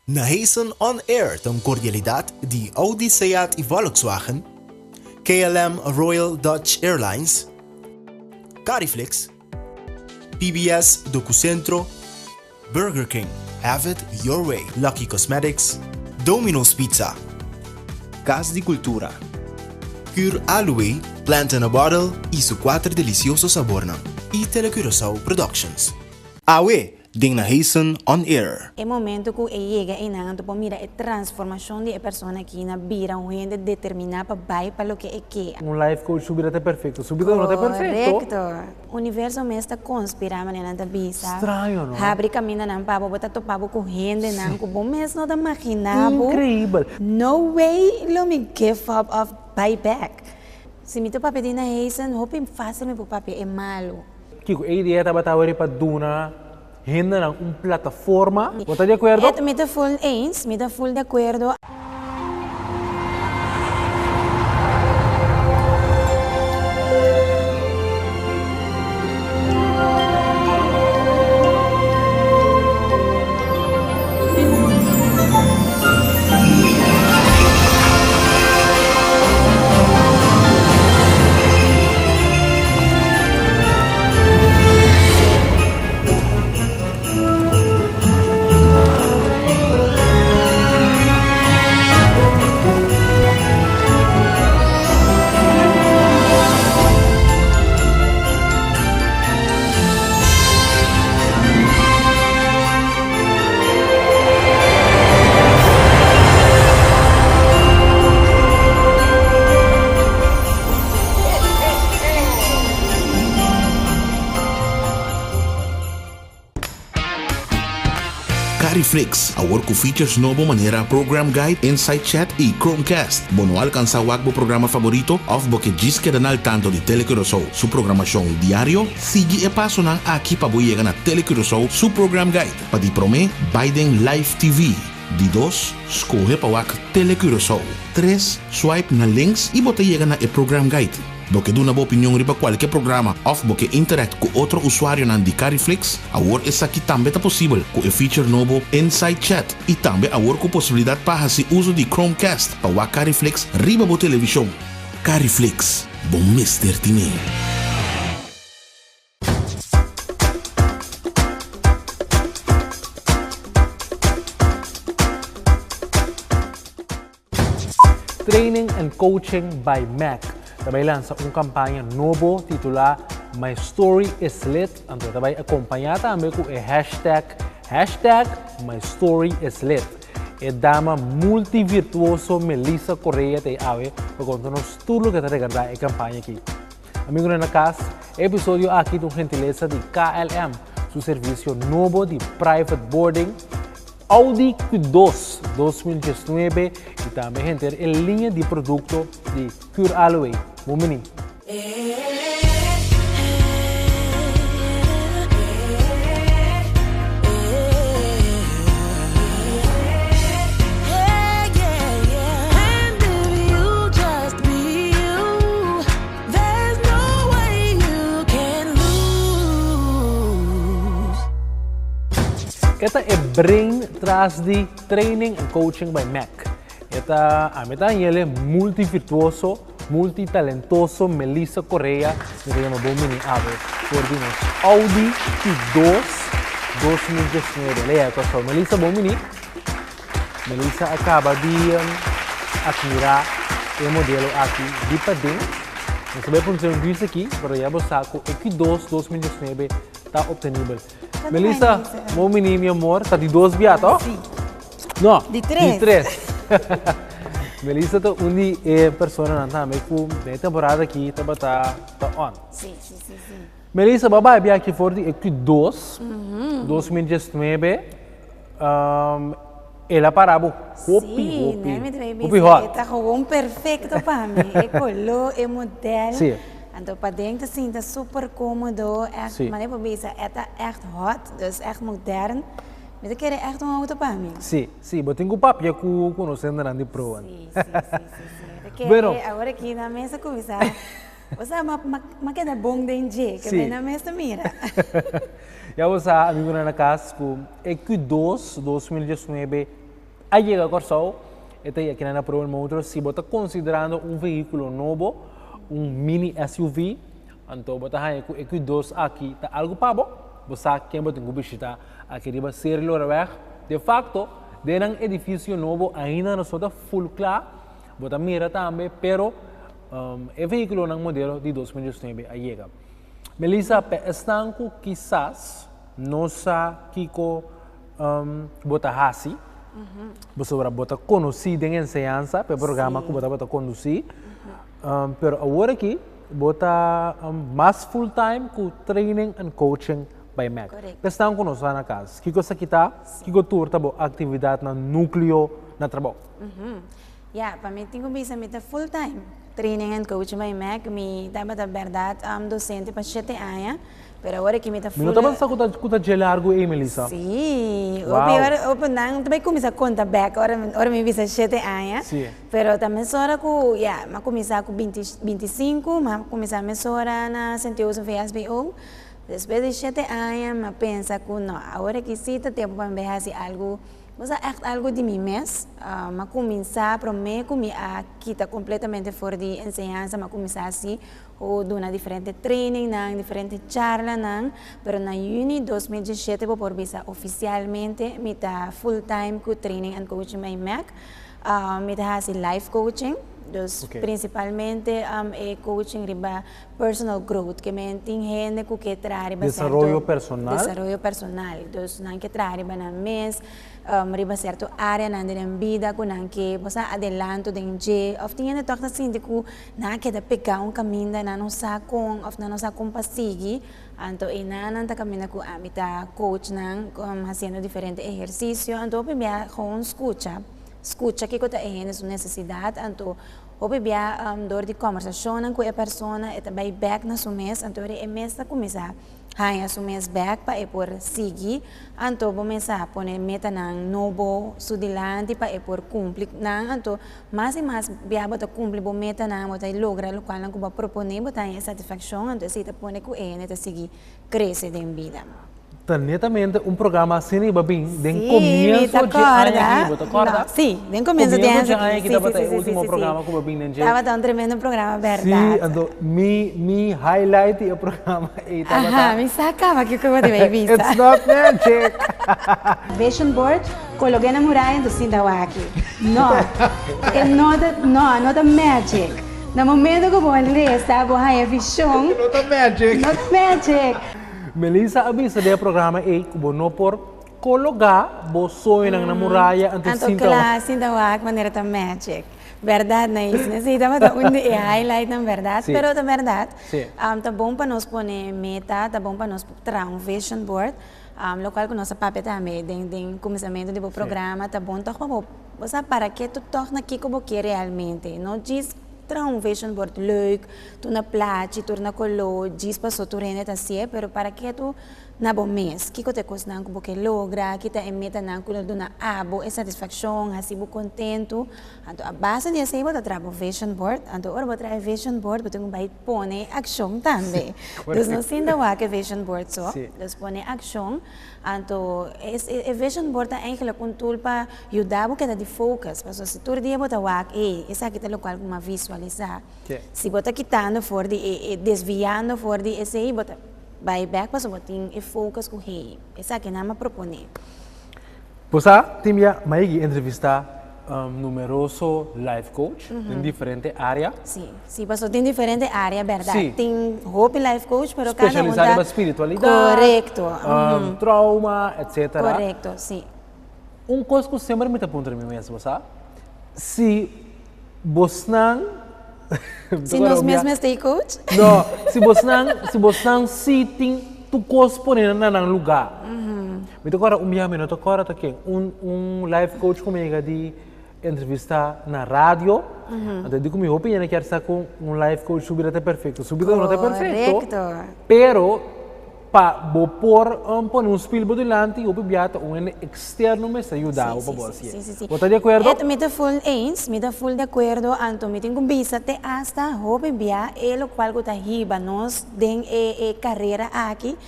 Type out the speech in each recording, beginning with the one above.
Nahesen on air tong cordialidad di Audi Seat e Volkswagen, KLM Royal Dutch Airlines, Cariflix, PBS Docucentro, Burger King, have it your way, Lucky Cosmetics, Domino's Pizza, Cas di Cultura, Cur Aloe, Plant in a Bottle e su quattro delicioso saborna, e Telecurosao Productions. Awe, ding Nahesen on air. É momento que chega e não tu mira a transformação de pessoa que na vira um gente determinar para vai para o que é que. Life coach subida até perfeito, subida não até perfeito. Correto. O universo mesmo está conspirando maneira da bisa. Estranho, não? Abre caminho não para botar topado com gente não com bom mesmo não da imaginava. Incrível. No way, lo me give up of buyback. Se me tu papi dina Hazen, hope fácil me papi é malo. Kiko, a ideia estava para Duna. Henda ng plataforma. ¿Estás de acuerdo? Me da full eens, me da full de acuerdo. Cariflix, a work features novo maneira Program Guide, Insight Chat e Chromecast. Bono alcança o agbo programa favorito of boque diz que dan al tanto de Telecurosao. Su programação diário, sigue e passo na aqui para boiega na Telecurosao, su Program Guide. Pa di prome, Biden Live TV. Di 2, escolhe para o Telecurosao. 3, swipe na links e bote chega na e Program Guide. Boque dá uma boa opinião riba qualquer programa of boque interact com outro usuário na de Cariflix, a work essa aqui também é possível com o feature novo Inside Chat e também a work com possibilidade para se uso de Chromecast para o Cariflix riba bo televisão. Cariflix, bom Mr. Tine. Training and Coaching by Mac. Também lança campanha novo titulada My Story is Lit. Então também acompanha também com o hashtag My Story is Lit. E dama multivirtuoso Melissa Correia te ave para contar-nos tudo o que está regardando a campanha aqui. Amigo na casa, episódio aqui de gentileza de KLM, seu serviço novo de private boarding Audi Q2 2019 e também gente em linha de produto de Cur Aloe. Momini. Esta é Brain tras de Training and Coaching by Mac. Esta a metade ele multivirtuoso, multitalentoso Melissa Correia, que chama Bomini Ave, por dinos Audi Q2 2019. Leia com a Melissa Bomini. Melissa acaba de admirar o modelo aqui de padrão. Nós sabemos que temos visto aqui, para já mostrar que o Q2 2019 está obtenível. Melissa, Bomini, meu amor, está de 2 biatos, ó? Sim. Não, de 3. De 3. Melissa tá uma pessoa na temporada aqui tá on. Sim. Melissa, babai bia aqui for de Q2 2019. Ela parava hopi hot. Está com perfeito para mim. É color, é modelo. Sim. Então, para dentro, assim, está super cômodo. Echt, maar even bezig, het is echt hot, dus echt modern. Mas eu quero echt uma auto para mim. Sim, mas tenho papo já conhecendo na de pro. Sim. Pero agora aqui na mesa conversar. Você mas que é bom de enje, que vem na mesa mira. Já você amigo na casa com Q2 2019 Aí chega Corsol, este aqui na prova motor, se você está considerando um veículo novo, um mini SUV, então você tem dois aqui, tá algo para você quem você tem que visitar aqui vai ser o de facto, dentro um edifício novo ainda não está full claro, você mira também, pero o veículo é um modelo de 2019 aí chega. Melissa, estão quizás nossa Kiko bota hasi, você vai botar conhecido em ensinança, para o programa que você vai conduzir, pero agora aqui bota mais full time com training and coaching by Mac. Estão conosco na casa. Kiko sa kita, Kiko tour tabo atividade na núcleo na trabalho. Para mim tenho bisa mita full time training and coaching by Mac, me dava da verdade docente para 7 anos. Pero agora que me está full... Não estava só com a de largo, Melissa? Sim. Opa, não, também começa a conta back, agora me visa 7 anos. Sim. Pero também só com, mas começar com 25, mas começar a mesora na Santiago VSBO. Depois de 7 anos, mas pensa que não, agora que sim, está tempo para me fazer algo, você é algo de mim mesmo, mas começar para mim, a quitar completamente fora de ensinança, mas começar assim, ou de uma diferente training, diferente charla, pero na Juni 2017 vou por visa oficialmente, me tá full time com training and coaching by Mac, me tá assim life coaching. Dus principalmente coaching riba personal growth, que me tem gente que traz desarrollo personal. Desarrollo personal. Dus não que traz riba na mês, riba certo área na vida, com não que você adelanto de of tinha toque assim de que não que da pegar caminho na nossa com of na nossa compasigi, então não tá caminho com a mita coach não fazendo diferente exercício, então bem com escuta que está em sua necessidade, então obviar dor de conversação com a pessoa, e também back na sua mesa, então é mesa começar a sua mesa back para por seguir, então começar a pôr meta na novo sudilante para por cumprir, então mais e mais biaba to cumprir a meta na botar lograr o qual não vai proponer botar em satisfação, então se te põe com ele, te seguir crescer em vida. Netamente programa assim, bem, den começo de ano aqui, você acorda? Sim, den começo de ano aqui, o último programa que bem nem estava tão tremendo programa, verdade? Sim, então me highlight o programa e tava. Me sacava que eu vou ter visto. It's not magic. Vision board, coloquei na muralha do Sindawaki. Não, é not a magic. No momento que eu vou ler, estava a visão. Not a magic. Not magic. Melissa avisa do programa e que não por colocar o sonho na muralha antes de Sindawak maneira tão magic. Verdade, não é isso? Necessitamos de highlight na verdade, pero na verdade, tá bom para nós pôr meta, tá bom para nós trazer um vision board, local que nossa papel também, de começamento do programa, tá bom, então você para que tu torna aqui como que realmente, não diz um vision board leuk, tu na plaatje, tu na color, diz passou tu rende assim, pero para que tu na bom mês, que te costa não como que logra, que te emita não com do na abo, é satisfação, assim bu contento, então a base de assim você trabalha vision board, então ora você trabalha vision board, você vai pôr ação também, dus não se ainda que vision board só, dus pôr ação, então é vision board é eigenlijk um tool para ajudar você de focus, porque se tu dia você vai, essa aqui é o local como visualizar, se você quitando fora de desviando fora de esse aí você vai back para você tem focus com ele. Essa aqui não me propõe. Você tem mais entrevista numeroso life coach em diferente área. Sim, você tem diferente área, verdade. Tem hope life coach, mas cada um especializado na espiritualidade. Correto. Trauma, etc. Correto, sim. Coisa que sempre me aponta a mim mesmo, sabe? Se você não se nós mesmos temos coach? Não, se você não sitting, tu corresponde na lugar. Mas agora, minuto agora tá aqui, life coach comigo de entrevista na rádio. Então, digo, minha opinião é que quer com life coach subir até perfeito. Subir não até perfeito. Pero, para pôr um espelho delante e um externo me ajuda para você. Sim. Você está de acordo? Me está full de acordo, então me tenho visa até hasta hope bia o qual está riba nós den carreira aqui,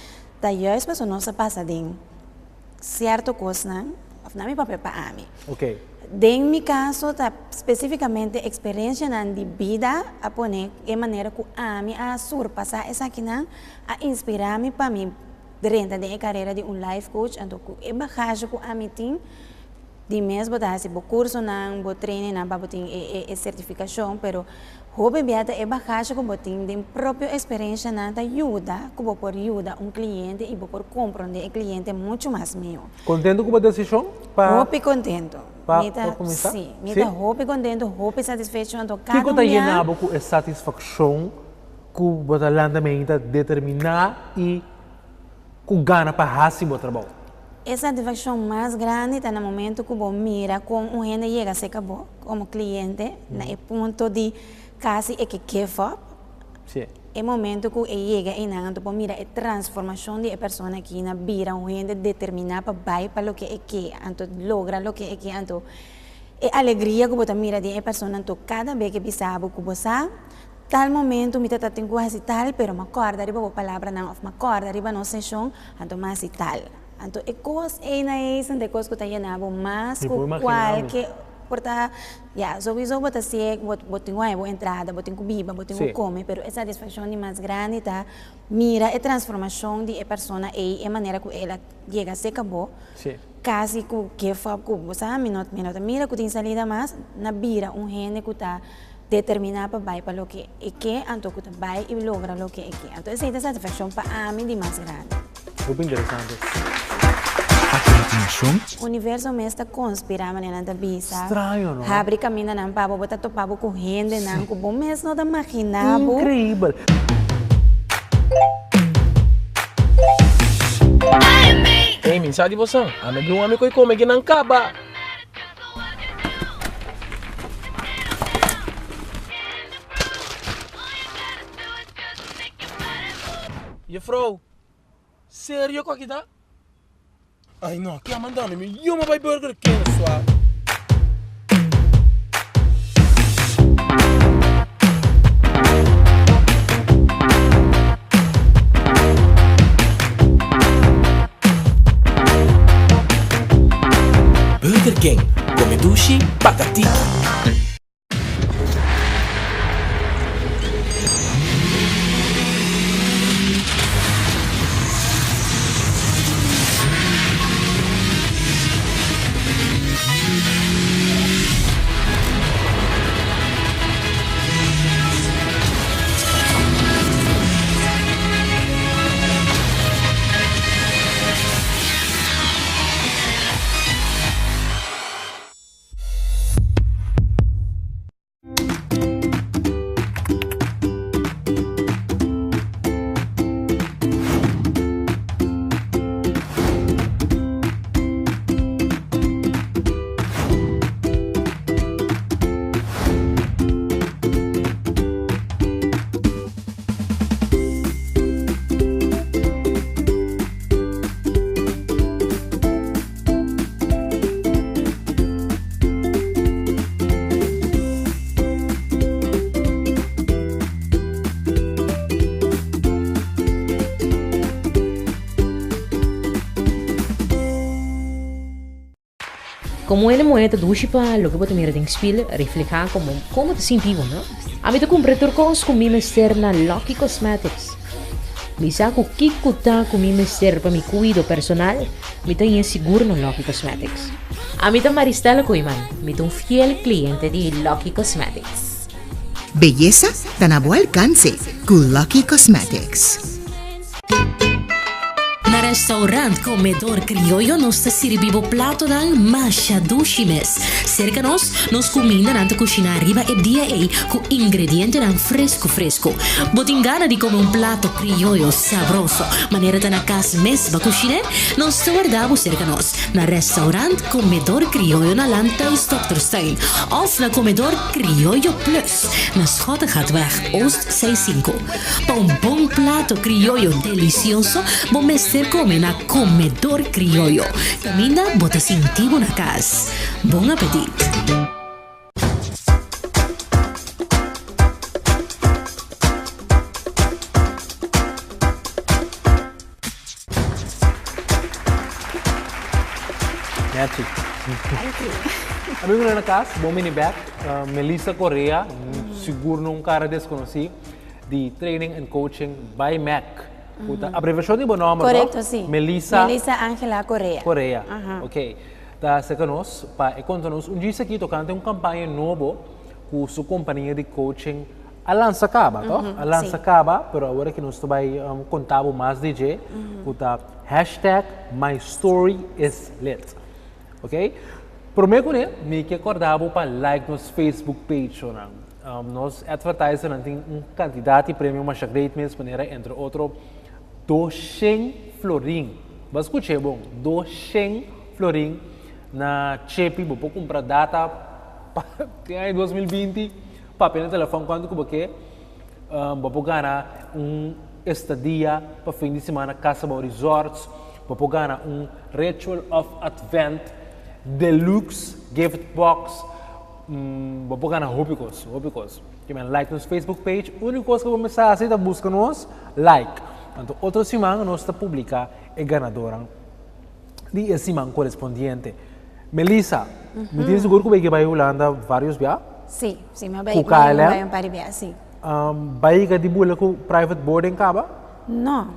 da juist para nós passa den certo coisa, não me papel para mim. Ok. En mi caso, especificamente experiencia de vida a poner de manera que a mí a surpasar esa quina a inspirarme para mí durante de carreira de life coach, então é bagagem que a mí tem de mês botar se bo curso não bo treino não para botar certificação, pero hobby biata é bagagem que botin de própria experiência não da ajuda que bo por ajuda cliente e bo por compreender o cliente muito mais meu. Contento com a decisão? Hobby contento. Para começar? Sim, mita hobby contento, hobby satisfeito, então cada um. O que está llenado com a satisfação que você lança determinar e que gana para fazer o trabalho? Essa satisfação mais grande está no momento que você mira com um gente chega a ser acabou como cliente, no ponto de quase é que give up. Sim. É o momento que chega e não, então mira a transformação de pessoa aqui na vira um gente determinar para vai para o que é que, então logra o que é que, então é alegria que você mira de pessoa, então cada vez que pisava que você tal momento me está tendo quase tal, pero me acorda arriba a palavra não, me acorda arriba não sessão, então mais tal. Então é coisa essa de coisa que está llenado mais que qualquer porta sowieso bota se bota uma entrada, bota comida, bota come, pero essa satisfação de mais grande tá mira a transformação de a pessoa e a maneira que ela chega a ser acabou. Quase que foi que você mira que tem salida mais na vira gente que tá determinar para vai para o que é que então que vai e logra o que é que. Então essa é a satisfação para mim de mais grande. Muito interessante. O universo me está conspirando na visa. Estranho, não? Abre caminho não para botar topado com gente não, que bom mesmo não imaginava. Incrível. Ei, mensagem você? A mim um amigo que come que não acaba. E Frau, sério com aqui tá? Ai não, que mandando me eu me vai burger que é sua. Burger King, come sushi, patatiki. Como ele moeda dushi pa lo que bote mira den spil reflejar como te sentivo, ¿no? A mí te compré turcos con mi mester na Lucky Cosmetics. Mi saco kikuta con mi mester pa mi cuido personal, mi te inseguro no Lucky Cosmetics. A mí te Maristela Coiman, mi te un fiel cliente de Lucky Cosmetics. Belleza tan a buen alcance con Lucky Cosmetics. Na restaurant Comedor Criollo nos servivo prato ng masha dushimes. Cerca nos comida nanta cucina arriba e dia con ingredienti ng fresco. Botingana di come un plato criollo sabroso. Manera ta na casa mes ba cucine, nos te guardavo cerca na restaurant Comedor Criollo na Lanta e Stokterstein. Of na Comedor Criollo Plus na Schottengatweg Oost 65. Pa un bon plato criollo delicioso, bom mester come na Comedor Criollo. Camina bota sentivo na casa. Bom apetite! Magic. Amigo na casa, bom mini back, Melissa Correa, seguro num cara desconhecido, de Training and Coaching by Mac. A abreviação de bom nome, correto, sim. Melissa Angela Correa. Correa, ok. Tá, se conosco, para contar-nos, dia aqui tocando uma campanha nova com sua companhia de coaching, a lança acaba, tá? A lança acaba, pero agora que nós vai contar mais DJ, com a hashtag #MyStoryIsLit, ok? Prometo né, me que acordava para like nos Facebook page, nós advertising tem candidato de prêmio mais great mês maneira entre outro 200 florim, mas escute bom, 200 florim na Chepi, vou comprar data tem em 2020 papel no telefone quando que porque vou ganhar estadia para fim de semana casa para resorts, vou ganhar ritual of advent deluxe gift box, vou ganhar hobicos, que me like nos Facebook page, única coisa que vou começar a fazer é buscar nos like, então outra semana nós está publicar é ganadora de esse semana correspondiente. Melissa, me tem seguro que vai Holanda vários dias? Sim, mas vai um par de dias, sim. Vai que de bula com private boarding caba? Não,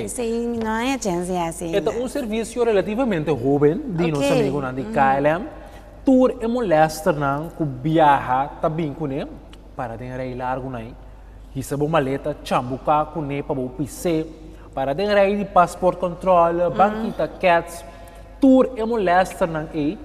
isso aí não é chance assim. É serviço relativamente jovem de nosso amigo de KLM. Tour é molesta não que viaja também com ele para ter largo não. Isso é uma maleta chambuca com ele para o PC para ter de passport control, banquita cats. Tour é molesta não é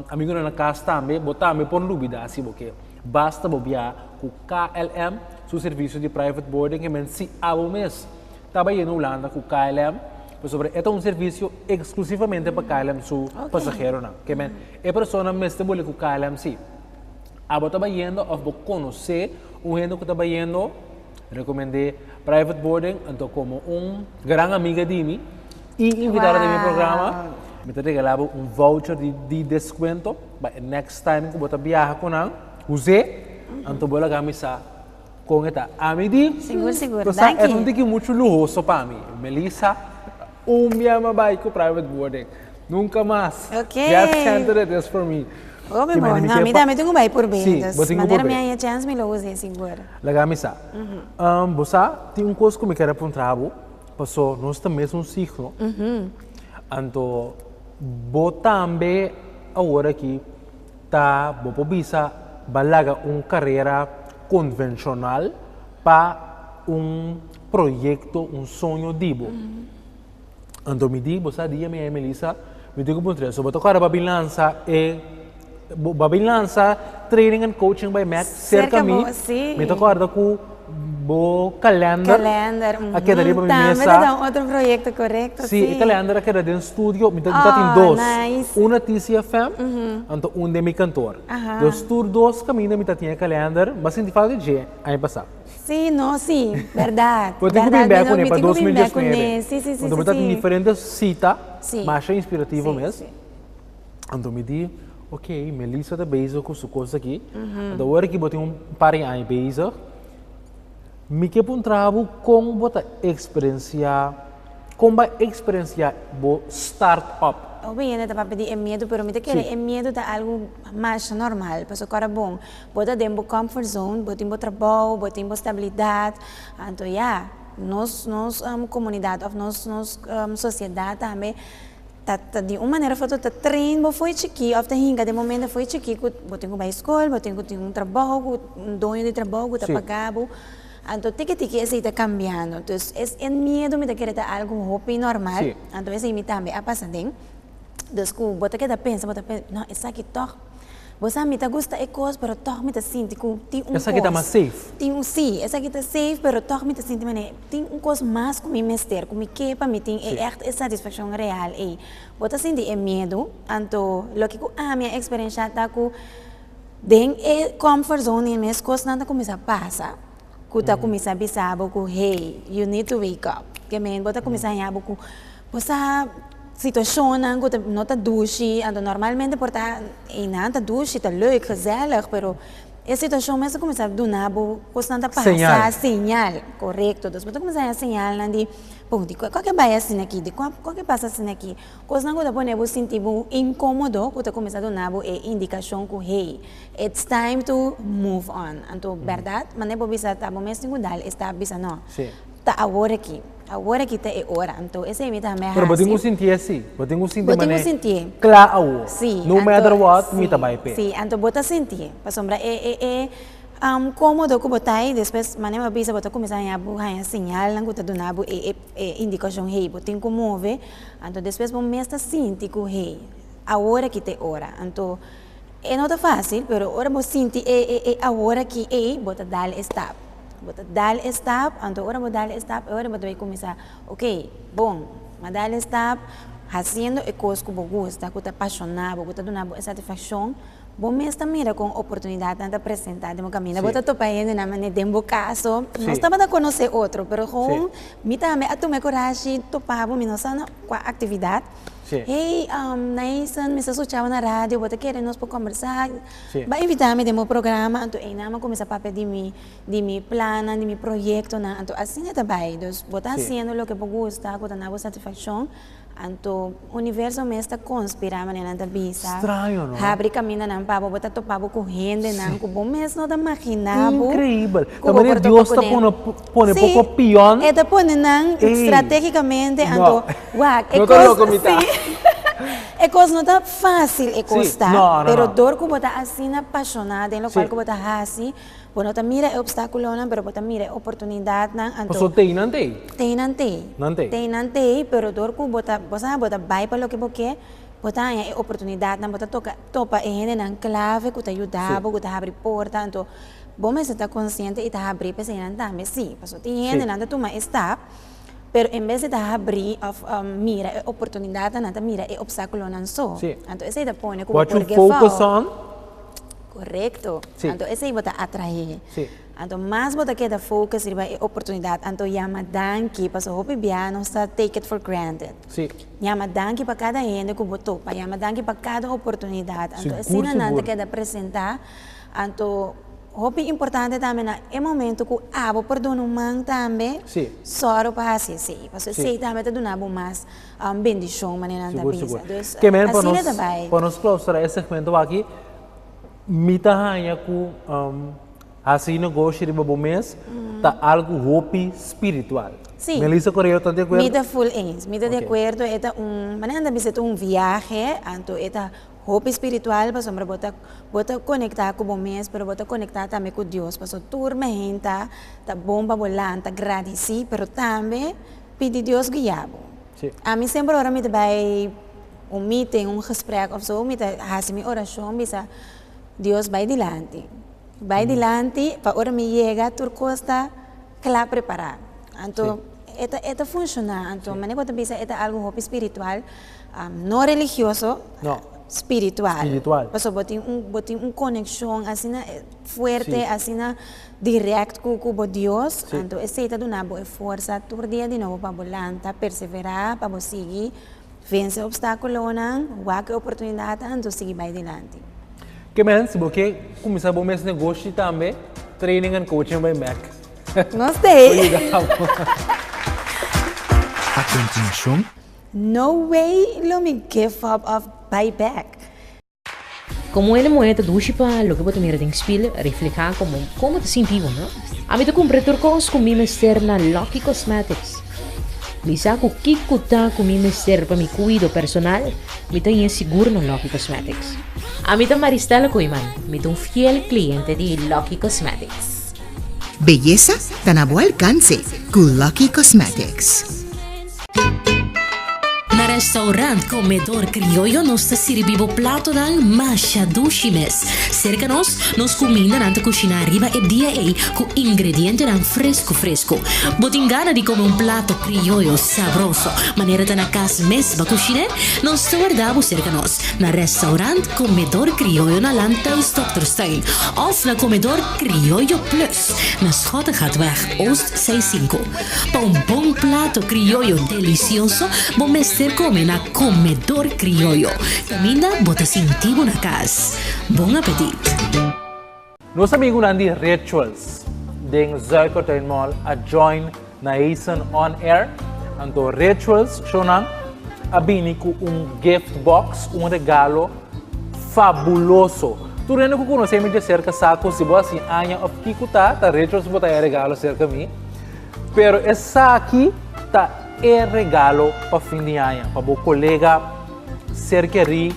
amigo na casa também, botar me por dúvida assim porque basta bobear com KLM, seu serviço de private boarding que men se abo mês. Trabalhei na Holanda com KLM, sobre é serviço exclusivamente para KLM seu passageiro não, que men é pessoa mês de boleto com KLM sim. Abo trabalhando ou vou conhecer gente que trabalhando, recomendei private boarding, então como grande amiga de mim e invitar a meu programa. Me regalava voucher de desconto, but next time que você viaja com ele, use, então vou lá camisa com esta amidi. Seguro, é um dia muito luxuoso para mim. Melissa, minha mãe com private boarding, nunca mais. Ok. Just handed this for me. Oh, meu bom, não, me tenho que ir por bem. Sim, maneira minha chance me lo use seguro. La camisa. Você tem coisa que me quer apontar, passou nós também um ciclo. Então também agora que tá vou bisa balaga carreira convencional para projeto, sonho dibo. Então me digo, você dia minha Melissa, me digo por três, sobre tocar a babilança training and coaching by Mac cerca mim. Me tocar com calendar. Aqui dali para minha mesa. Também outro projeto correto. Sim, calendar aqui dentro do estúdio. Me tem dois. Nice. Uma TCFM, então de meu cantor. Dos tour dois caminhos me tinha calendar, mas sem falta de jeito, aí passar. Sim, não, sim, verdade. Pode ter que vir com ele para 2019. Sim. Então me tem diferentes citas, mais inspirativa mesmo. Então me diz, ok, Melissa da base com sua coisa aqui. Então agora que botei par em base. Me que trabalho com bota experiência, como experiência bo startup. Bem, ainda para pedir medo, pero me te quer medo de algo mais normal, para cara bom. Bota dentro do comfort zone, bota em trabalho, bota em estabilidade. Então, nós comunidade, nós sociedade também. De uma maneira foto tá treino foi chiqui of the hinga de momento foi chiqui botem com a escola botem com trabalho dono de trabalho tá pagado então tem que esse está cambiando então é medo me querer algo hobby normal então esse me também a passar dentro desculpa bota que pensa não essa aqui toc você me gosta é coisa pero toc me sente com tem essa aqui tá mais safe sim essa aqui tá safe pero toc me sente mané tem coisa mais com me mester com me que para me tem é satisfação real e bota sente é medo então lo que a minha experiência tá com den é comfort zone minhas coisas nada começa a passar kuta começa a pensar com hey you need to wake up que men bota começa a com você situação não tá douche, normalmente porta em nada douche tá leuk, gezellig, pero a situação começa a começar a donar, constante passar señal, correto. Então, você começa a señal, de, qual que vai assim aqui, de qual que passa assim aqui. Coisa não pode pôr, você sentir incômodo, você começa a donar a indicação que, hey, it's time to move on. Então, verdade, mas não é para bisa, tá bom, mas não está bisa não. Tá agora aqui tá é hora. Então, esse é o também. Pero você tem que sentir assim, você tem que sentir sentir. Claro. Sim. No matter what, me tá vai pé. Sim, então você sentir. Para sombra cômodo que botai, depois maneira bisa botar começar a buscar sinal, não tá donando indicação hey, botem como mover. Então depois vamos mesmo sentir que hey, agora que tá hora. Então não tá fácil, pero agora você sentir agora que bota dar stop. Bota dar stop, então agora vou dar stop, agora vou começar, ok, bom, mas dar stop, fazendo coisas que você gosta, que você apaixonado, que você dá satisfação, bom mesmo mira com oportunidade de apresentar no caminho. Você topa indo na maneira de caso, não estava a conhecer outro, mas com me também a tomar coragem, topar, me não sei com a atividade. Hey, Naisan, me escuchava na rádio, você quer nos para conversar? Vai invitar-me no meu programa, então aí não começa a papel de mi plano, de mi projeto, então assim é também. Então, você fazendo o que você gosta, você não satisfação. Então, o universo mesmo está conspirando maneira de bisa. Estranho, não? Abre caminho não para você topar com gente, não, que bom mesmo não imaginava. Incrível. Também Deus está pondo pouco pior. Está pondo estrategicamente, então, é coisa não está fácil é costar, pero dor que você assim apaixonada, em local que você assim, você não mira o obstáculo, pero você mira a oportunidade, então tem não tem. Tem não tem, pero dor que você vai para o que você quer, você tem a oportunidade, você topa gente na clave que te ajudava, que te abre porta, então você está consciente e te abre para você também, sim, porque tem gente na toma está. Pero em vez de abrir, mira a oportunidade, não mira o obstáculo não só. Então esse é põe como what you focus on. Correto. Então esse é você atrair. Então mais você quer focus riba a oportunidade. Então chama danke, para o hobby não está take it for granted. Chama danke para cada gente que botou, para chama danke para cada oportunidade. Então assim não quer apresentar. Então hobby importante também é o momento que abo perdoa um man também só para assim porque sei também te dá mais bendição maneira da vida que mesmo para nós claustrar esse segmento aqui mita hanya ku assim negócio de bom mês tá algo hobby espiritual. Melissa Correia está de acordo? Mita full ends, mita de acordo é maneira da visita viaje, então é hobby espiritual, para você conectar com o mês, para você conectar também com Deus, para turma gente tá bom para volar, tá agradecer, mas também pedir Deus guiado. A mim sempre ora me vai meeting, gesprek of zo, me hace mi oração, bisa Deus vai dilante. Vai dilante, para ora me chega, tu costa claro preparar. Então, esta funciona, então, mas não bisa é algo hobby espiritual, não religioso. Espiritual. Porque botem conexão assim forte, assim direto com Deus. Então, esse é uma boa força, todo dia de novo para volar, perseverar, para seguir, vencer obstáculos, a oportunidade, então seguir vai adiante. Que menos, porque começar bom mês negócio também, training and coaching by Mac. Gostei. A continuação, no way let me give up of buyback. Como ele moeda dushi pa lo que boto mira ding spil reflejar como te sentivo, no? A mí te compré turcos con mi mester na Lucky Cosmetics. Mi saco kikuta con mi mester pa mi cuido personal, mi te seguro na Lucky Cosmetics. A mí te Maristela Koyman, mi te un fiel cliente de Lucky Cosmetics. Belleza tan a buen alcance con Lucky Cosmetics. Na restaurante Comedor Criollo nos está servindo prato dan Masha Dushimes. Cerca nos comida nanta cozinhar riba e dia com ingredientes dan fresco. Botingana de comer prato criollo sabroso. Maneira de na casa mesma cozinhar, nos está guardado cerca na restaurante Comedor Criollo na Landhuis Dr. Stein of na Comedor Criollo Plus na Schottengatweg Oost 65. Para bom prato criollo delicioso, bom mestre come na Comedor Criollo. Camina bota sentivo na casa. Bom apetite! Nós amigos nandi rituals ding Zuikertuin Mall a join na Hazen on air. Anto rituals shonang abini ko gift box, regalo fabuloso. Tu rin ko kuno sa medyo cerca sako si boss si anya of kikuta ta rituals mo tayo regalo cerca mi. Pero essa aqui ta regalo pa fim de ano, pa bo colega cerqueri,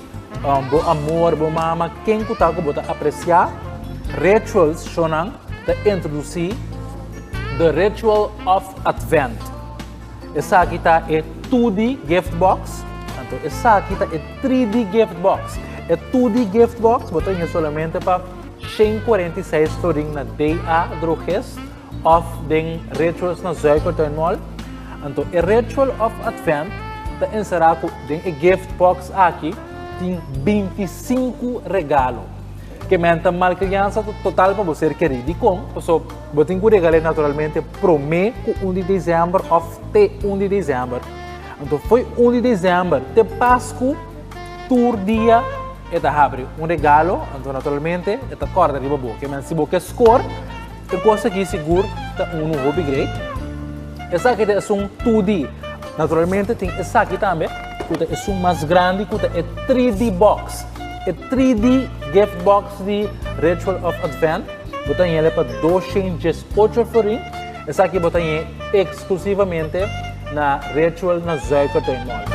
bo amor, bo mama, quem kuta ko bota apreciar. Rituals shonang ta introduzir the ritual of Advent. Essa aqui tá 2D gift box. Então, essa aqui tá 3D gift box. 2D gift box, botou solamente para 146 florin na day a droges of den rituals na Zuikertuin Mall. Então, o ritual of Advent tá encerrado den gift box aqui tem 25 regalo. Que menta mal criança total para você querer de com, so botin ku regalo naturalmente prome ku 1 de dezembro of te 1 de dezembro. Então foi 1 de dezembro, te Páscoa, tour dia eta abre regalo, então naturalmente eta corda de bobo, que men se boca score, e coisa que seguro tá hobby great. Essa aqui é 2D. Naturalmente tem essa aqui também, que é mais grande, que é 3D box. É 3D gift box de Ritual of Advent. Botan ele para 218 florin. Essa aqui botan exclusivamente na Ritual na Zuikertuin Mall.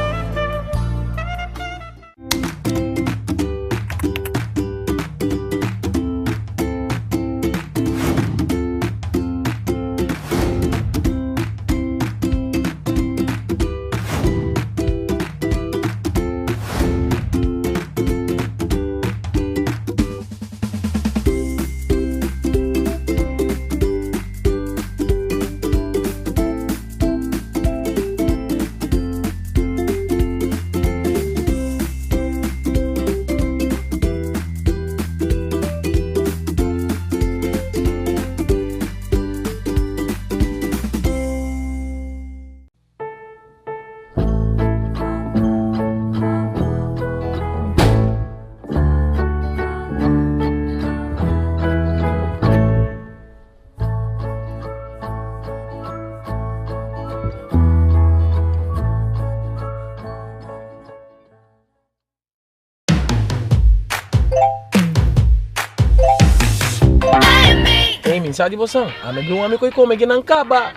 Sa di bosang, ame belum ame koi come ginang kaba.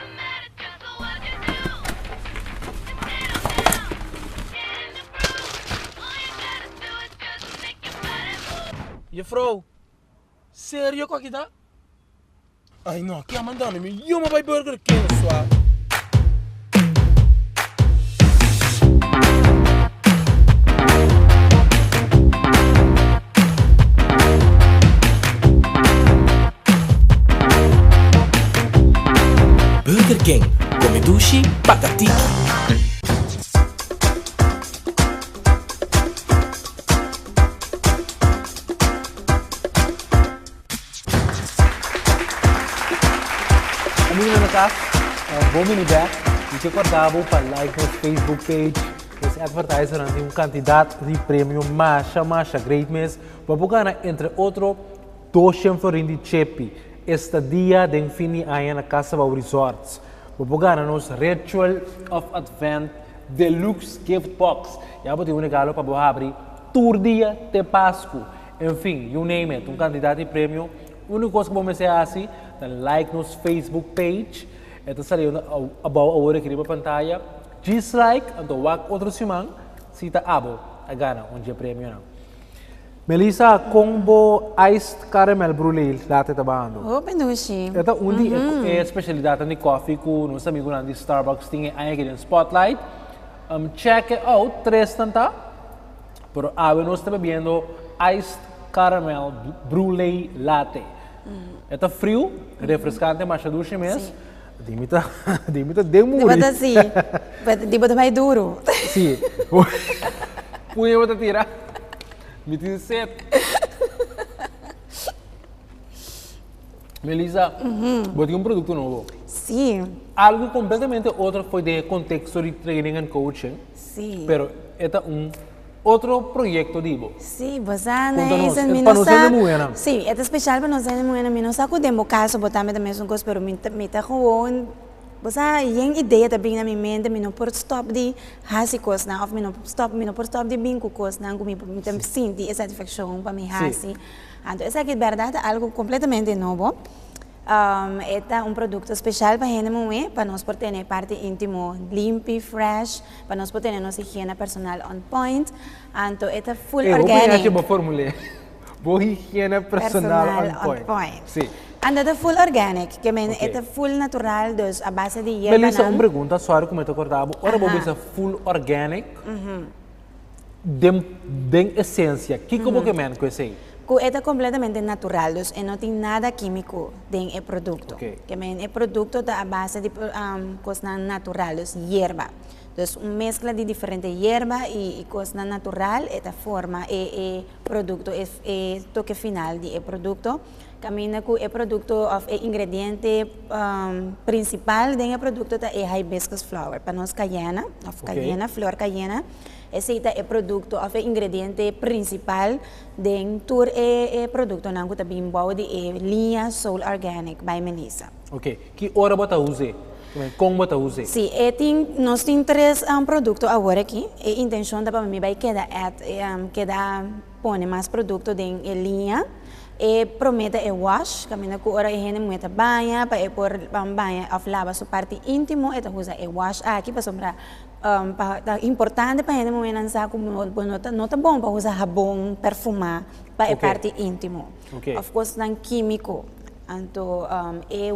Juffrouw, serio kok kita? Ay no, que mandando me yo me vai Burger King sua. Burger King, come dushi, patatiki. Amigos na casa, bom mini back. E que acordava para like no Facebook page. Esse advertiser tem candidato de prêmio Masha Great Miss. Para buscar entre outro 200 florin de chepe. Estadia de fim de ano na Casa Bau Resorts. Para nos Ritual of Advent Deluxe Gift Box. Já vou ter regalo para abrir tour dia de Páscoa. Enfim, you name it, candidato de prêmio. A única coisa que vamos fazer assim, like nos Facebook page. Ito saliu about a hora que riba pantalla. Dislike, então wak outro simang, sita abo, agana, onde é prêmio não. Melissa, combo iced caramel brulee latte tabando. Oh, penushi. Ito undi é especialidade de coffee ko nos amigos na de Starbucks tinha aí aqui no Spotlight. Check it out, 3 tanta. Pero ave nós está bebendo iced caramel brulee latte. Ito frio, refrescante, mas duche mesmo. Dimita demuri. Di ba assim? Di ba mais duro? Sim. Punha outra tira. Me diz certo. Melissa, botei produto novo. Sim. Algo completamente outro foi de contexto de training and coaching. Sim. Pero esta outro projeto dibo. Sim, você não é para nós é muito. Sim, é especial para nós é muito. Não sei como demo caso botar também um coisa, pero me tá com você tem ideia também na minha mente, me não por stop de hasi coisa, não, me não por stop de bingo coisa, não, me também sinto essa satisfação para me hasi. Então essa aqui é verdade algo completamente novo. É produto especial para gente para nós poder ter parte íntimo limpo, fresh, para nós poder ter nossa higiene personal on point. Então é full organic. Vou formular. Boa higiene personal on point. Sim. Anda é full organic, que é full natural, dus a base de hierba. Melissa, uma pergunta, só como eu te cortava. Ora, vou ver full organic, de essência, que como que é com esse? É completamente natural, dus não tem nada químico dentro do produto. Que é produto da base de coisas naturais, hierba. Dus uma mescla de diferentes hierba e coisas natural, esta forma é produto, é toque final de produto. Camina com o produto, o ingrediente principal do produto é hibiscus flower. Para nós, cayena, flor cayena. Esse é o produto, o ingrediente principal do produto. Nós também usamos a linha Soul Organic by Melissa. Ok. Que hora você usa? Como você usa? Sim, nós temos 3 produtos agora aqui. A intenção para mim é que põe mais produtos em linha. E promete wash, camina com hora gente muita banha, para por banha of lava sua parte íntimo, eta usa wash aqui para sombra importante para gente muito não como não tá bom para usar sabão perfumar para a parte íntimo. Of course não químico, então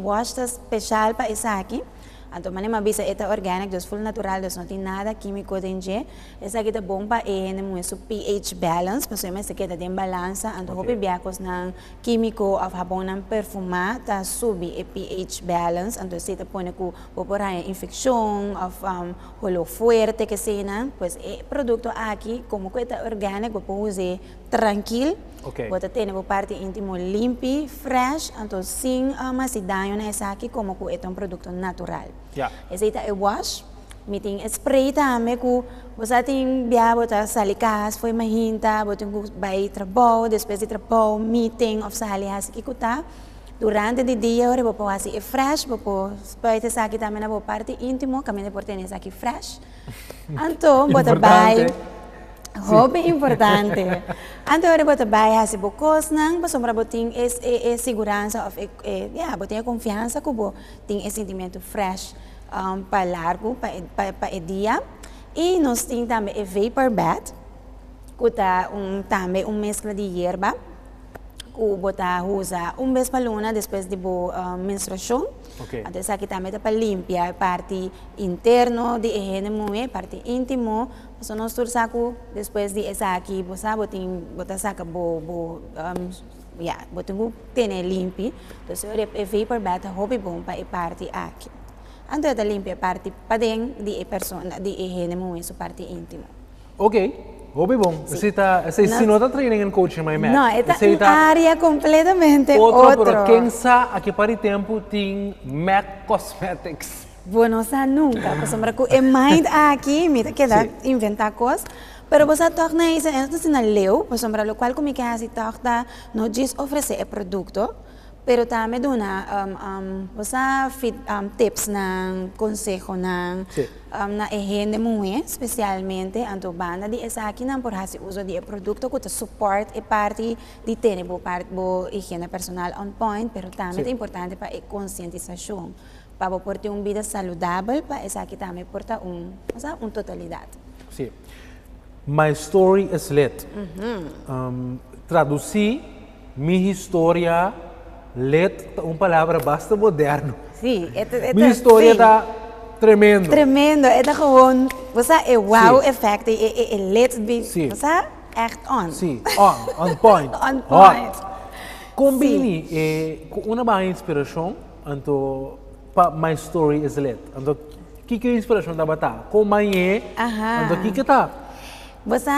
wash tá especial para isso aqui. Então, mas não bisa é orgânico, é full natural, não tem nada químico dentro. Essa aqui é bom para o pH balance, para você que tem balança. Então, o biacos não químico, a bom não perfumar, tá subir o pH balance. Então, se tá põe com a infecção, holo forte que se não, pois o produto aqui, como que é orgânico, pode usar tranquilo. Pode ter a parte íntimo limpa, fresh, então sem acidez nessa aqui, como que é produto natural. Esse é o wash, me tem spray também, que você tem botar salicas, foi uma hinta, você tem que vai trabalho, depois de trabalho, meeting, of salias, que tá. Durante o dia, você pode fazer fresh, você pode ter aqui também na parte íntimo, que também pode ter essa aqui fresh. Então, você vai. Hobby importante. Então, você vai fazer coisas, mas você tem segurança, você tem confiança que você tem esse sentimento fresh para largo, para o dia. E nós temos também o vapor bath, que é também uma mescla de hierba, que você usa vez para luna depois de menstruação. Então, isso aqui também é para limpar a parte interna de higiene, parte íntimo. So nós tursaku depois de essa aqui, você saca botinho tem limpo, então se o vapor bath hobby bom para a parte aqui. Então é limpa a parte para dentro de pessoa de higiene muito parte íntimo. Ok, hobby bom. Você não está treinando em coaching, mas não, é uma área completamente outra. Quem sabe aqui para o tempo tem MAC Cosmetics. Bueno, nunca, porque é mais aqui, me queda inventar coisas, mas você torna isso, então na leu, por o qual como que assim torna, não diz oferecer o produto, mas também dá você tips na conselho na higiene muito, especialmente anto banda de essa aqui não por fazer uso de produto que te suporte a parte de ter boa higiene personal on point, mas também é importante para a conscientização. Para ter uma vida saudável, para essa aqui também porta uma totalidade. Sim. My story is lit. Traduzir minha história lit, uma palavra basta moderno. Sim. Minha história está tremendo. Tremendo. É gewoon, você é wow effect, é lit, você echt on. Sim, on point. On point. Combine uma boa inspiração, então my story is lit. Então, que é a inspiração da batalha? Como é? Então, que tá? Você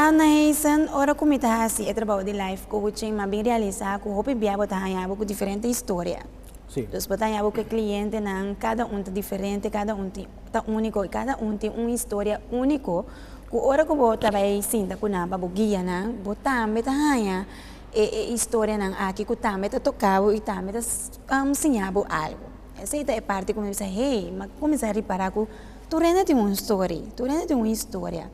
não ora como está assim, é trabalho de life coaching, mas bem realizado, com hope bia botar com diferente história. Sim. Então, botar com cliente, cada um é diferente, cada um é único, cada um tem uma história única, ora ko bo tabay sinta ko na babugia na, bo tambe tahaya, história ng aqui ko tambe ta tocava e tambe ta sinhabo algo. Essa é parte como eu disse, hey, mas começar a reparar que tu rende tem uma história.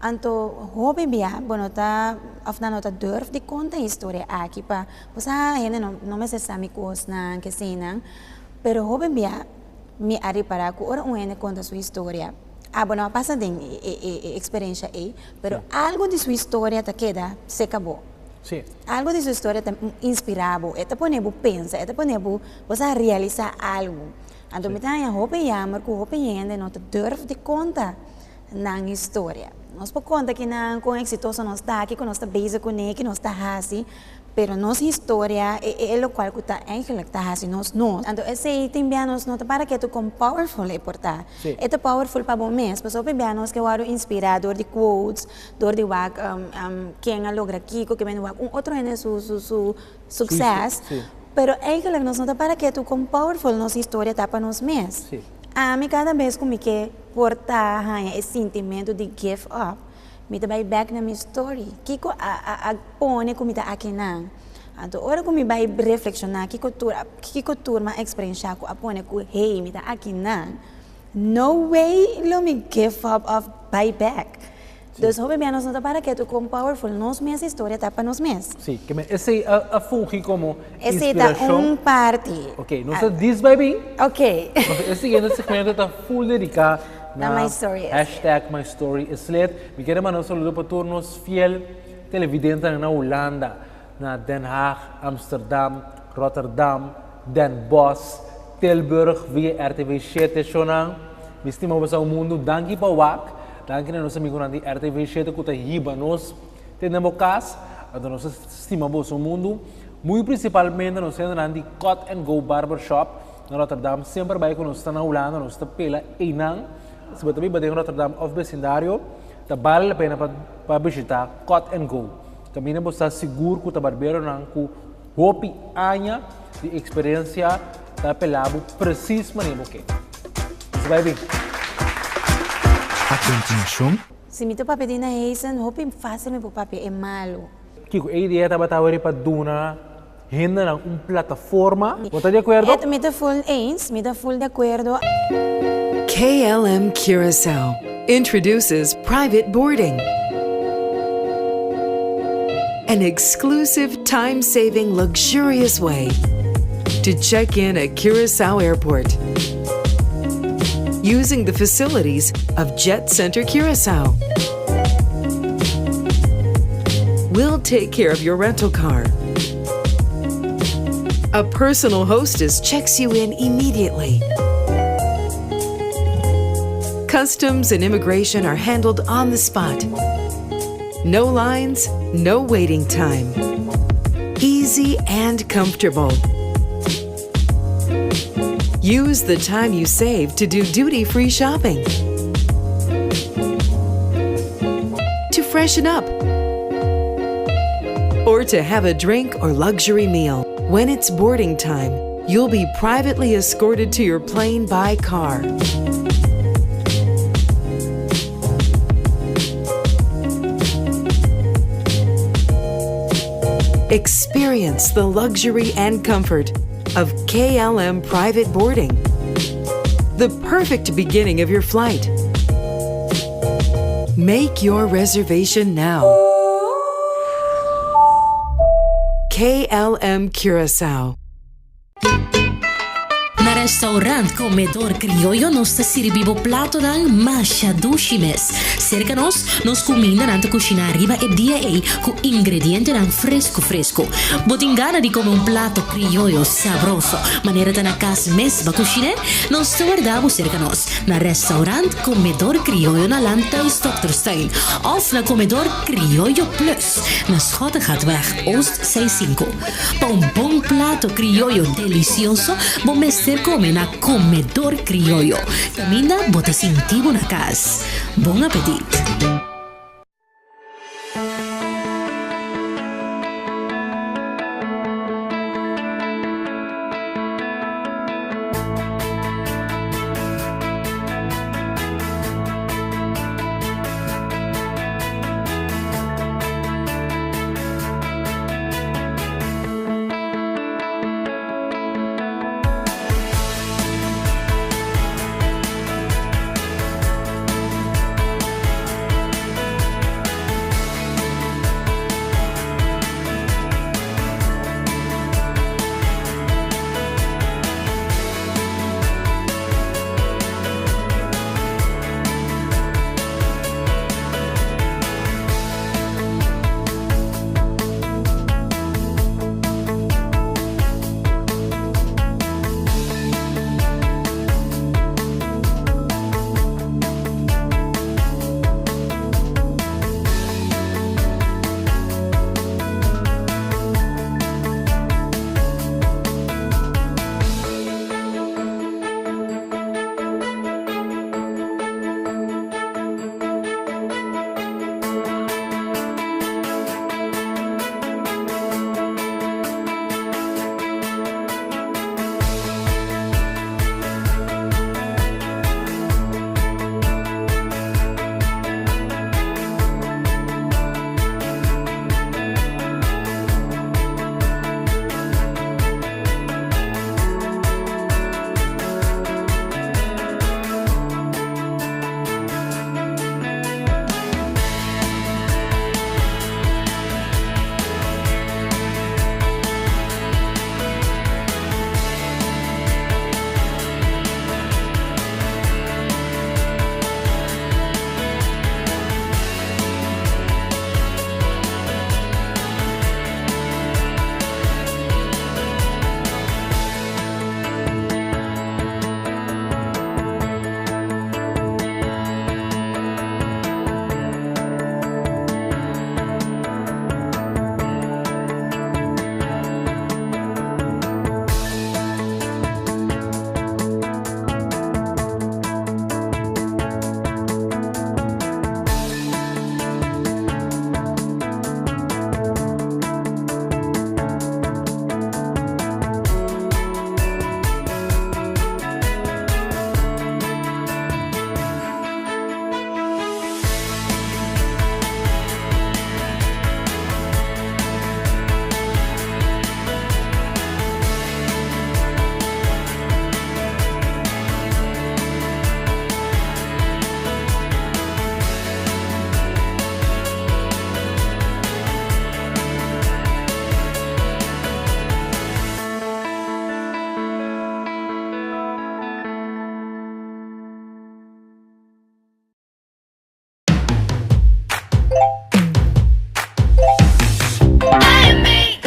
Anto hope bia, bueno ta afna nota durf de conta história aqui pa, você ainda não me se sabe coisas na que sinang, pero hope bia me a reparar que ora um conta sua história. Bueno, passa de experiência aí, pero algo de sua história te queda, se acabou. Sim. Algo de sua história te inspirava, te põe pensar, te põe você realizar algo. Então, me tá hope jammer, que hope ainda não te durf de conta na história. Nós podemos contar que não com exitoso nós está aqui, que nós está bezig com ele, que nós está assim, pero nossa história é o qual que está eigenlijk está assim nós. Então esse também nós não para que tu com powerful é portar. É powerful para bom mês, mas sobre bem nós que o inspirador de quotes, dor de wak quem a logra aqui, que vem wak outro é su sucesso. Pero eigenlijk nós não para que tu com powerful nossa história tá para nós mês. Me cada vez como que portar esse sentimento de give up, me vai back na minha story. Kiko pone como tá aqui não. Então, ora como vai reflexionar, kiko turma experiência ko apone ko hey, me tá aqui não. No way lo me give up of buy back. Então, hoje bem nós não para que tu com powerful nós minha história tá para nós mesmos. Sim, que esse a fungi como esse inspiração. Esse é parte. Ok, não se diz baby. Ok. Esse segmento está full dedicado na my story. Hashtag my story is lit. Me quero mandar saludo para todos os fiel televidentes na Holanda, na Den Haag, Amsterdam, Rotterdam, Den Bosch, Tilburg, via RTV 7 Shonang. Me estimamos ao mundo, danke para wak. Danke na nossa amigo de RTV 7 que está hiba nós. Temos casa, a nossa estimamos ao mundo. Muito principalmente nós temos de Cut and Go Barbershop na Rotterdam. Sempre vai quando nós estamos na Holanda, nós estamos pela Einang. Se você também vai em Rotterdam ou vecindário, vale a pena para visitar Cut and Go. Também você está seguro que o barbeiro não com hopi anya de experiência da pelabo preciso maneira que. Você vai ver. A continuação, se me topa pedir na Hazen, hopi fácil me papel é malo. Kiko, a ideia estava para duna renda uma plataforma. Você está de acordo? Me está full eens, me está full de acordo. KLM Curacao introduces private boarding, an exclusive, time-saving, luxurious way to check in at Curacao Airport using the facilities of Jet Center Curacao. We'll take care of your rental car. A personal hostess checks you in immediately. Customs and immigration are handled on the spot. No lines, no waiting time. Easy and comfortable. Use the time you save to do duty-free shopping, to freshen up, or to have a drink or luxury meal. When it's boarding time, you'll be privately escorted to your plane by car. Experience the luxury and comfort of KLM private boarding, the perfect beginning of your flight. Make your reservation now. KLM Curacao. Na restaurant Comedor Criollo nós está servindo prato da Masha Dushimes. Cerca nós comida nanta cozinhar riba e dia com ingredientes dan fresco. Botingana di come un plato criollo sabroso. Maneira da na casa mesma cozinhar, nós está guardamos cerca na restaurant Comedor Criollo na Lanta e Stokterstein of na Comedor Criollo Plus na Schottengatweg Oost 65. Para um bom plato criollo delicioso, bom mestre come na Comedor Criollo. Camina bota sentivo na casa. Bom apetite!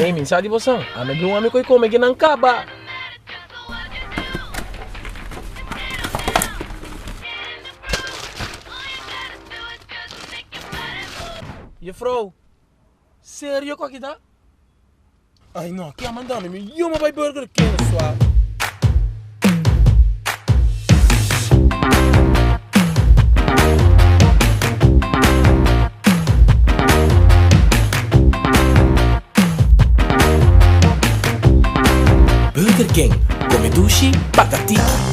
Ei, min sa di bosan. Ame blum ame koi come que nan kaba. Juffrouw, sério com aqui tá? Ai não, que mandando me eu vai Burger King sua. Burger King, come dushi, pagatiki.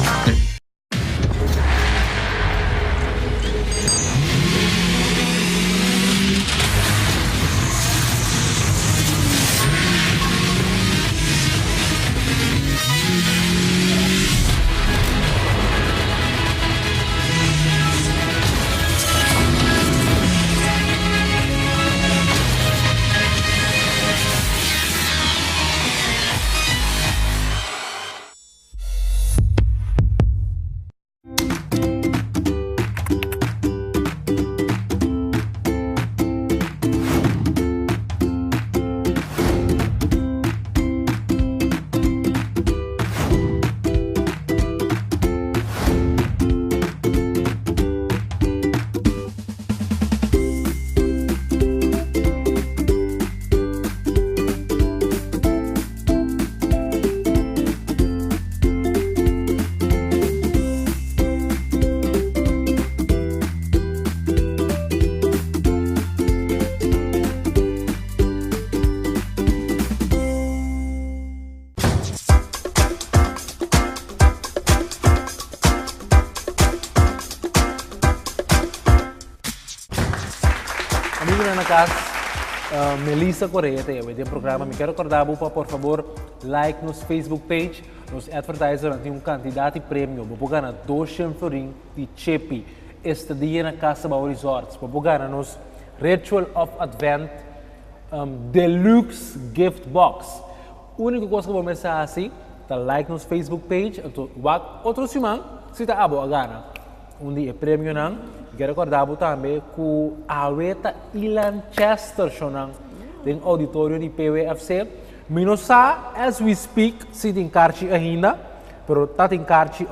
Melissa Correia, tem programa. Me quero recordar, por favor, like nos Facebook page, nos advertiser, tem candidato de prêmio. Vou ganhar 200 florin de Chepi este dia na Casa Bau Resorts. Vou ganhar nos Ritual of Advent Deluxe Gift Box. A única coisa que vou começar assim, tá like nos Facebook page, então, outro semana, se tá abo a ganhar. Dia prêmio não. Quero recordar também que a Reta Ilan Chester tem auditório de PWFC. Minosa, as we speak, se tem carchi ainda, pero tá tem carchi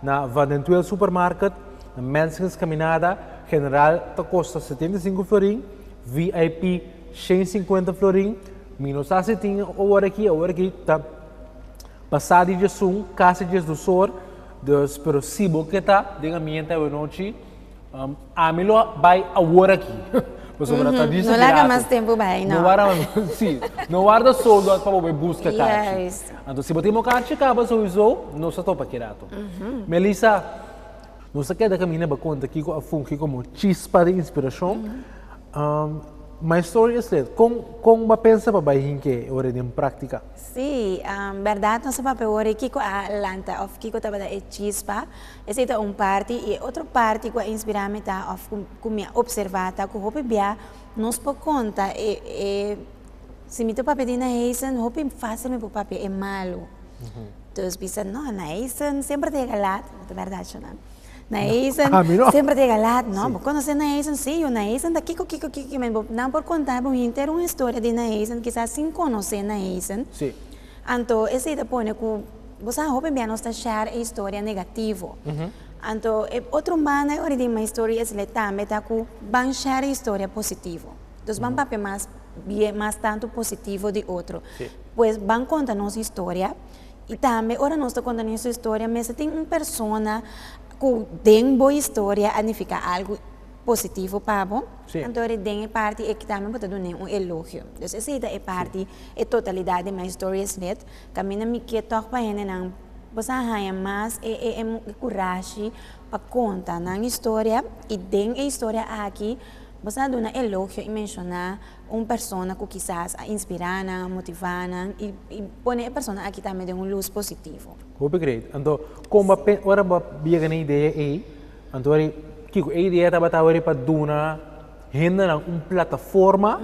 na Vandentuel Supermarket, na Men's Caminada, General tá custa 75 florin, VIP 150 florin. Minosa se tem agora aqui tá passado de som, casa de do Dus, pero si você tá, diga minha noite, a melhor vai agora aqui. Não larga mais tempo vai, não. Não guarda soldo para você buscar caixa. Então, se você tem uma caixa, acaba só não se topa quieto. Melissa, não se quer da caminha para conta aqui como chispa de inspiração. My story is that, kung mapensa pa ba hinke ore din praktika? Sí, verdad no se pa peore kiko Atlanta of kiko taba da chispa. Ese ita party e outro party ko inspirame ta of kumia observata ko hope bia nos po conta se mito pa pedina heisen hope fácil me po papi é malo. Dus bisa no na heisen sempre te galat, de verdade chana. Na Eisen, sempre tem galado, não? Porque quando você na Eisen, sim, eu na Eisen, daqui, não por contar, vou ter uma história de na Eisen, quizás sem conhecer na Eisen. Sim. Então, esse depois, que você houve bem nos share a história negativa. Então, outro mana, eu digo uma história, é também, tá, que vão share a história positiva. Então, vão papel mais tanto positivo de outro. Pois, vão contar nossa história, e também, ora nós estamos contando nossa história, mas tem uma pessoa que tem boa história, significa algo positivo para bom. Então, tem a parte que também pode dar um elogio. Então, essa é a parte, a totalidade da minha história, que a minha me quer tocar para ele, não, você ganha mais coragem para contar a história, e tem a história aqui, você dá um elogio e mencionar uma pessoa que quizás inspirar, motivar, e põe a pessoa aqui também de uma luz positiva. Hope great. Então, como ora biya na ideia aí, então a ideia estava para duna renda uma plataforma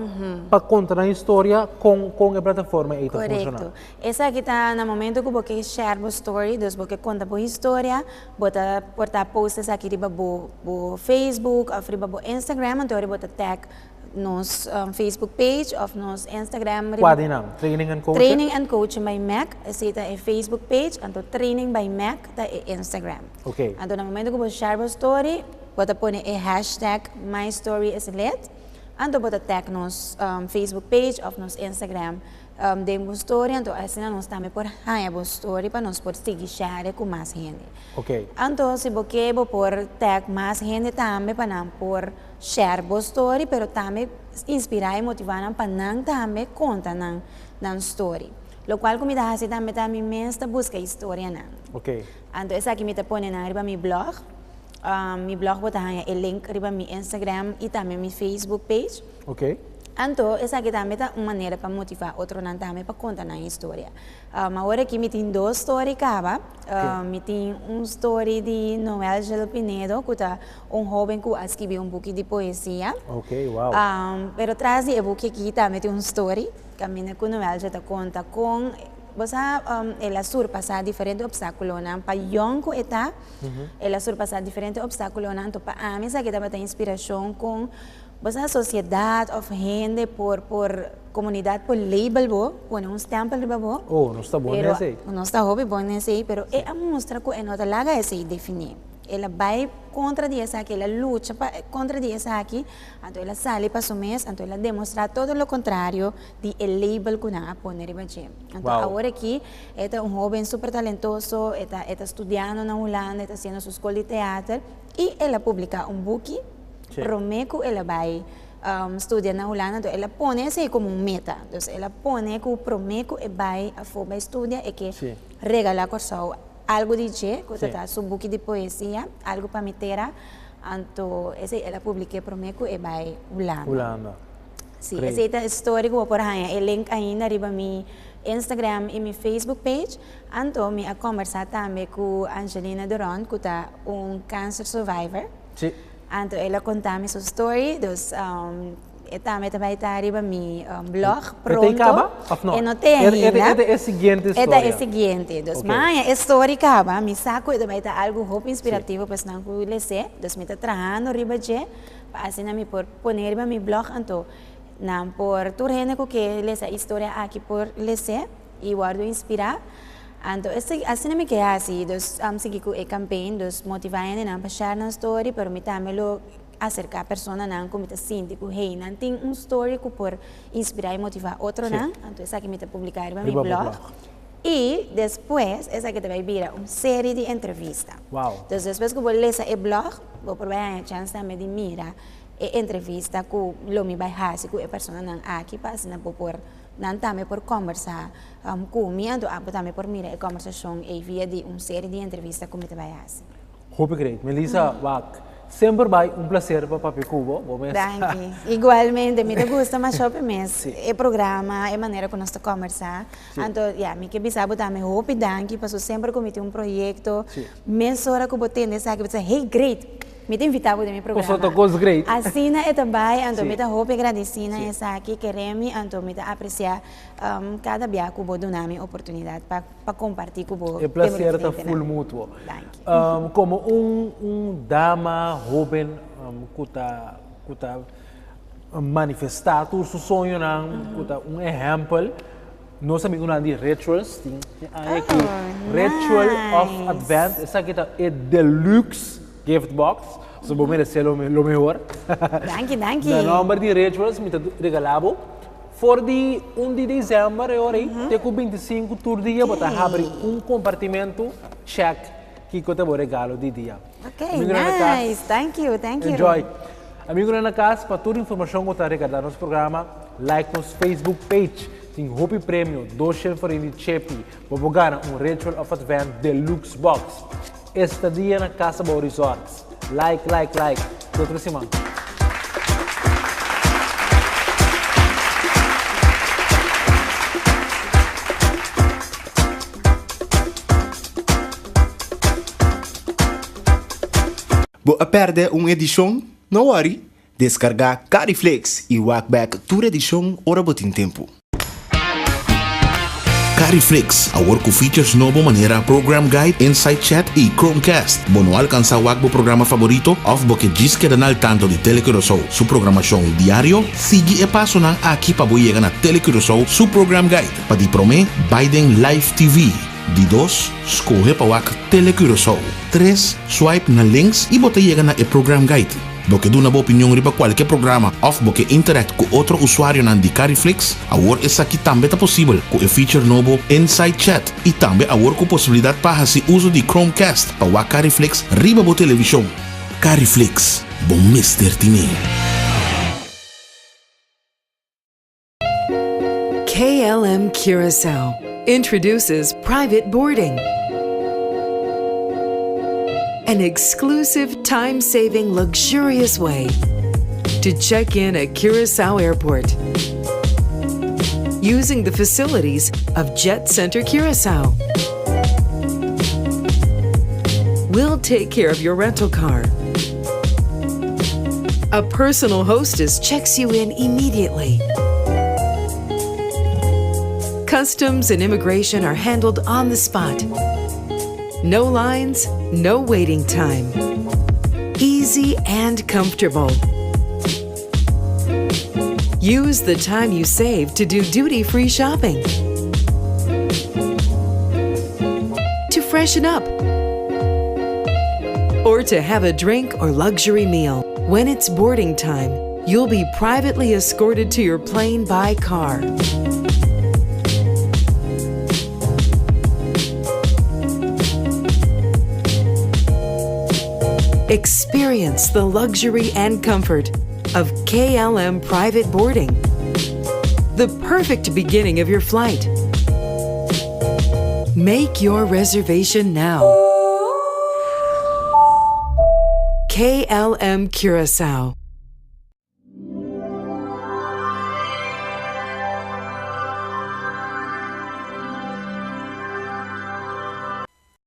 para contar a história com a plataforma aí está funcionando. Correto. Essa aqui está no momento que você share a story, então você conta a história, você portar posts aqui riba bo Facebook, ou riba bo Instagram, então você tag nos Facebook page of nos Instagram. Pwede na, training and coaching? Training and coaching by Mac. Ito e Facebook page, anto training by Mac ta e Instagram. Okay. Anto na momento ko po share bo story, bota po ni hashtag #mystoryislit. Anto bota tag nos Facebook page of nos Instagram. De bo story, anto asina nos tame por haya bo story pa nos por seguir share com mais gente. Okay. Anto si bo kebo por tag mais gente tambe pa nam por share bo story, pero tambe inspirar e motivar nam pa nang tambe conta nang story. Lo cual kung midahasi tambe tambe mensta busca história nang. Okay. Anto esa aqui me te pone na riba mi blog. Mi blog bota hanya el link riba mi Instagram e também mi Facebook page. Okay. Anto, essa aqui também é uma maneira para motivar outro não também para contar na história. Agora aqui me tem duas histórias cava. Me tem story de Noel Gelo Pinedo, que é jovem que escreveu book de poesia. Ok, wow. Pero traz de book aqui também tem story, caminha com Noel Gelo conta com você ela surpassar diferentes obstáculos não para yonko eta ela surpassar diferentes obstáculos não então para a mim essa aqui também tem inspiração com a sociedade of gente por comunidade por label bo põe stempel riba bo não está bom nesse não está bom nesse pero é a mostra que é nota larga esse definir ela vai contra essa aqui ela luta contra essa aqui então ela sai para o mês então ela demonstra todo o contrário de el label que não põe riba então agora aqui é jovem super talentoso está estudando na Holanda está fazendo sua escola de teatro e ela publica book prometo ela vai estudar na Holanda, então ela põe isso como meta. Então ela põe que o prometo é vai estudar e que regalar com algo de que está seu book de poesia, algo para meter. Então ela publica prometo é vai Holanda. Sim, essa é a história que eu vou pôr aí. O link ainda riba mi Instagram e mi Facebook page. Então me a conversar também com Angelina Duran, que é cancer survivor. Sim. Então ela contava sua story, dos também vai estar riba mi blog pronto. E não tem ainda. É a seguinte história. É a seguinte. Dos mas a história acaba, mi saco e vai estar algo hope inspirativo para não conhecer. Dos me está trabalhando riba je, assim na mi por poner riba mi blog então não por turhene que lesa história aqui por lese e guardo inspirar. Então, assim não me quer assim, dos seguir com a campanha, dos motivarem a share na story, pero me também lo acercar a pessoa não como te sente, que hey, não tem story que por inspirar e motivar outro não, então essa aqui me te publicar no meu blog. E depois, essa aqui vai virar uma série de entrevistas. Wow. Então, depois que eu vou ler esse blog, vou provar a chance também de mirar a entrevista que lo me vai fazer com a pessoa não aqui, para assim por não também por conversar comigo, também por mirar a conversação e via de uma série de entrevistas que me vai fazer. Hope great. Melissa, sempre vai prazer para Papi Cubo. Igualmente, me gusta mais mais o programa, a maneira que nós conversar. Então, me que bisabo também hope danke, passo sempre que um projeto, mesmo hora que eu tenho essa que hey great. Me tem invitado de meu programa. Você great. Assim é também, então me tá hope agradecida essa aqui queremos, então me tá apreciar cada dia que vou dar minha oportunidade para compartilhar com você. É prazer tá full mútuo. Como dama jovem que tá manifestar o seu sonho não, que exemplo. Nós amigos de rituals, aqui ritual of advent, essa aqui tá é deluxe gift box, so vou merecer o melhor. Danke. O número de rituals me regalado. For de 1 de dezembro, tem com 25 por dia, vou abrir compartimento check que eu vou regalo de dia. Ok, nice. Thank you. Enjoy. Amigo na casa, para toda a informação que está regalando nosso programa, like nosso Facebook page. Tem Hopi Prêmio, 200 de Chepi, vou ganhar Ritual of Advent Deluxe Box. Estadia na Casa Boa Resorts. Like. Até outra semana. Boa perde edição? Não worry. Descargar Cariflex e walk back toda edição ora botin tempo. Cariflix, award ku features novo manera program guide, inside chat e Chromecast. Bono alcanza wagbo programa favorito of boke giske danal tanto di Telecurosou. Su programação diario, sigi e paso nang aki pa boyega na Telecurosou su program guide. Pa di prome, Biden Live TV. Di 2, escolhe pa wak Telecurosou. 3, swipe na links e bota na e program guide. Boke do na bo opinião riba qualquer programa of boke interact com outro usuário na di Cariflix, awor essa aqui também tá possível com o feature novo Inside Chat e também awor com possibilidade para se uso de Chromecast para o Cariflix riba bo televisão. Cariflix, bom Mr. Tini. KLM Curacao introduces private boarding. An exclusive, time-saving, luxurious way to check in at Curacao Airport using the facilities of Jet Center Curacao. We'll take care of your rental car. A personal hostess checks you in immediately. Customs and immigration are handled on the spot. No lines, no waiting time. Easy and comfortable. Use the time you save to do duty-free shopping. To freshen up. Or to have a drink or luxury meal. When it's boarding time, you'll be privately escorted to your plane by car. Experience the luxury and comfort of KLM private boarding. The perfect beginning of your flight. Make your reservation now. KLM Curacao.